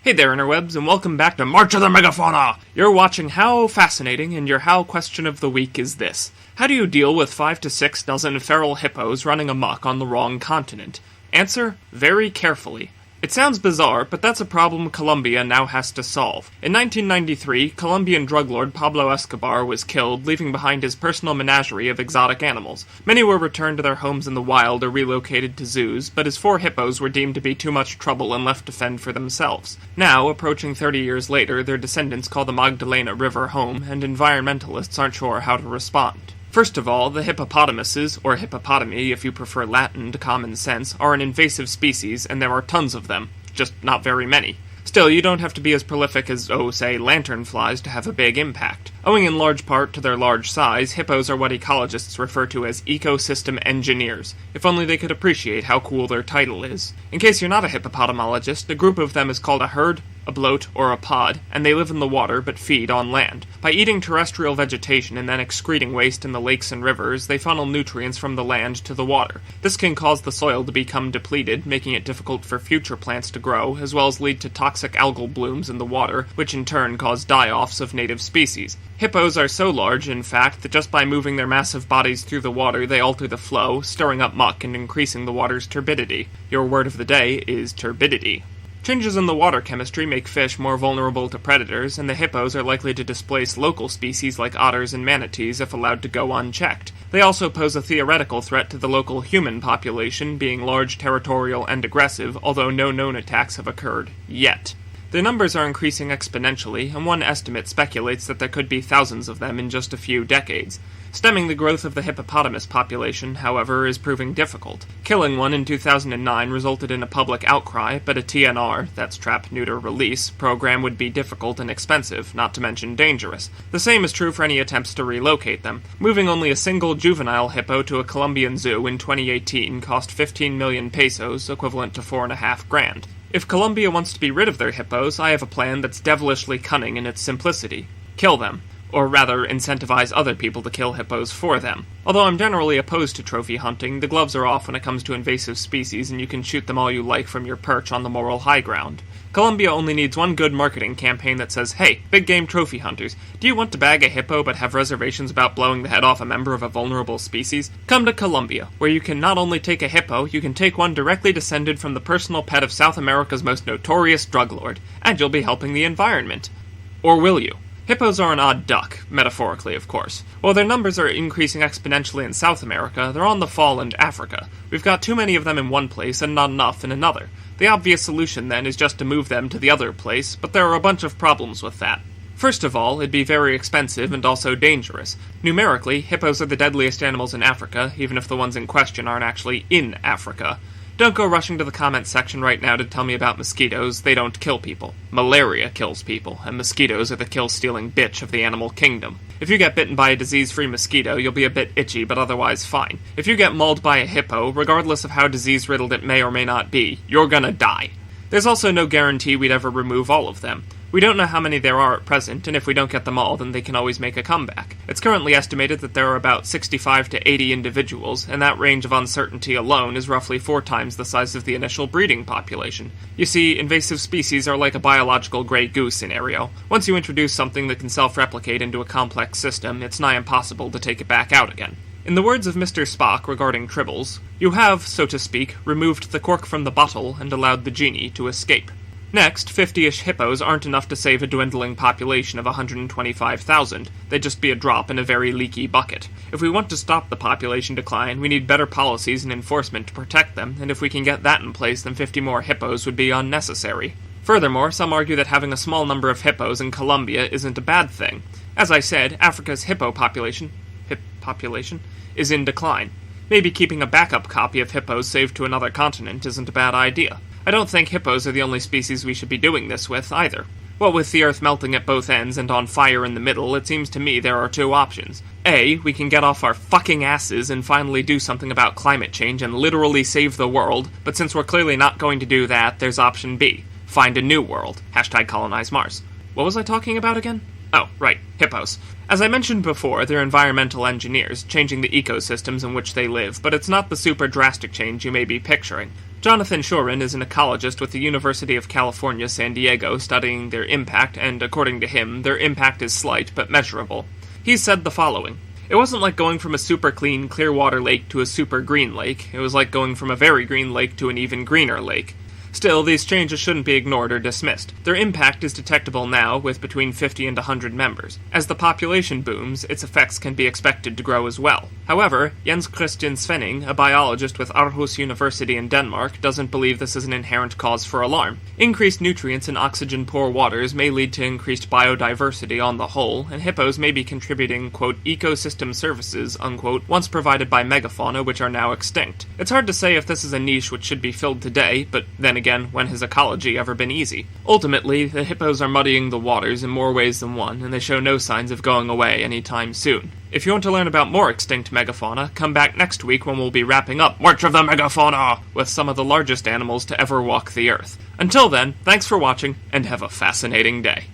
Hey there, interwebs, and welcome back to March of the Megafauna! You're watching How Fascinating, and your How question of the week is this. How do you deal with 5 to 6 dozen feral hippos running amok on the wrong continent? Answer, very carefully. It sounds bizarre, but that's a problem Colombia now has to solve. In 1993, Colombian drug lord Pablo Escobar was killed, leaving behind his personal menagerie of exotic animals. Many were returned to their homes in the wild or relocated to zoos, but his 4 hippos were deemed to be too much trouble and left to fend for themselves. Now, approaching 30 years later, their descendants call the Magdalena River home, and environmentalists aren't sure how to respond. First of all, the hippopotamuses, or hippopotami if you prefer Latin to common sense, are an invasive species, and there are tons of them, just not very many. Still, you don't have to be as prolific as, say, lanternflies to have a big impact. Owing in large part to their large size, hippos are what ecologists refer to as ecosystem engineers. If only they could appreciate how cool their title is. In case you're not a hippopotamologist, a group of them is called a herd, a bloat, or a pod, and they live in the water but feed on land. By eating terrestrial vegetation and then excreting waste in the lakes and rivers, they funnel nutrients from the land to the water. This can cause the soil to become depleted, making it difficult for future plants to grow, as well as lead to toxic algal blooms in the water, which in turn cause die-offs of native species. Hippos are so large, in fact, that just by moving their massive bodies through the water, they alter the flow, stirring up muck and increasing the water's turbidity. Your word of the day is turbidity. Changes in the water chemistry make fish more vulnerable to predators, and the hippos are likely to displace local species like otters and manatees if allowed to go unchecked. They also pose a theoretical threat to the local human population, being large, territorial, and aggressive, although no known attacks have occurred yet. Their numbers are increasing exponentially, and one estimate speculates that there could be thousands of them in just a few decades. Stemming the growth of the hippopotamus population, however, is proving difficult. Killing one in 2009 resulted in a public outcry, but a TNR, that's Trap, Neuter, Release, program would be difficult and expensive, not to mention dangerous. The same is true for any attempts to relocate them. Moving only a single juvenile hippo to a Colombian zoo in 2018 cost 15 million pesos, equivalent to $4.5 grand. If Colombia wants to be rid of their hippos, I have a plan that's devilishly cunning in its simplicity. Kill them. Or rather, incentivize other people to kill hippos for them. Although I'm generally opposed to trophy hunting, the gloves are off when it comes to invasive species, and you can shoot them all you like from your perch on the moral high ground. Colombia only needs one good marketing campaign that says, "Hey, big game trophy hunters, do you want to bag a hippo but have reservations about blowing the head off a member of a vulnerable species? Come to Colombia, where you can not only take a hippo, you can take one directly descended from the personal pet of South America's most notorious drug lord, and you'll be helping the environment." Or will you? Hippos are an odd duck, metaphorically of course. While their numbers are increasing exponentially in South America, they're on the fall in Africa. We've got too many of them in one place and not enough in another. The obvious solution then is just to move them to the other place, but there are a bunch of problems with that. First of all, it'd be very expensive and also dangerous. Numerically, hippos are the deadliest animals in Africa, even if the ones in question aren't actually in Africa. Don't go rushing to the comments section right now to tell me about mosquitoes. They don't kill people. Malaria kills people, and mosquitoes are the kill-stealing bitch of the animal kingdom. If you get bitten by a disease-free mosquito, you'll be a bit itchy, but otherwise fine. If you get mauled by a hippo, regardless of how disease-riddled it may or may not be, you're gonna die. There's also no guarantee we'd ever remove all of them. We don't know how many there are at present, and if we don't get them all, then they can always make a comeback. It's currently estimated that there are about 65 to 80 individuals, and that range of uncertainty alone is roughly 4 times the size of the initial breeding population. You see, invasive species are like a biological gray goose scenario. Once you introduce something that can self-replicate into a complex system, it's nigh impossible to take it back out again. In the words of Mr. Spock regarding tribbles, you have, so to speak, removed the cork from the bottle and allowed the genie to escape. Next, 50-ish hippos aren't enough to save a dwindling population of 125,000. They'd just be a drop in a very leaky bucket. If we want to stop the population decline, we need better policies and enforcement to protect them, and if we can get that in place, then 50 more hippos would be unnecessary. Furthermore, some argue that having a small number of hippos in Colombia isn't a bad thing. As I said, Africa's hippo population is in decline. Maybe keeping a backup copy of hippos saved to another continent isn't a bad idea. I don't think hippos are the only species we should be doing this with, either. What with the Earth melting at both ends and on fire in the middle, it seems to me there are 2 options. A, we can get off our fucking asses and finally do something about climate change and literally save the world, but since we're clearly not going to do that, there's option B. Find a new world. #colonize Mars. What was I talking about again? Oh, right, hippos. As I mentioned before, they're environmental engineers, changing the ecosystems in which they live, but it's not the super drastic change you may be picturing. Jonathan Shorin is an ecologist with the University of California, San Diego, studying their impact, and according to him, their impact is slight but measurable. He said the following: "It wasn't like going from a super clean, clear water lake to a super green lake. It was like going from a very green lake to an even greener lake. Still, these changes shouldn't be ignored or dismissed. Their impact is detectable now with between 50 and 100 members. As the population booms, its effects can be expected to grow as well. However, Jens Christian Svenning, a biologist with Aarhus University in Denmark, doesn't believe this is an inherent cause for alarm. Increased nutrients in oxygen-poor waters may lead to increased biodiversity on the whole, and hippos may be contributing, quote, ecosystem services, unquote, once provided by megafauna which are now extinct. It's hard to say if this is a niche which should be filled today, but then again, when has ecology ever been easy? Ultimately, the hippos are muddying the waters in more ways than one, and they show no signs of going away anytime soon. If you want to learn about more extinct megafauna, come back next week when we'll be wrapping up March of the Megafauna with some of the largest animals to ever walk the earth. Until then, thanks for watching, and have a fascinating day.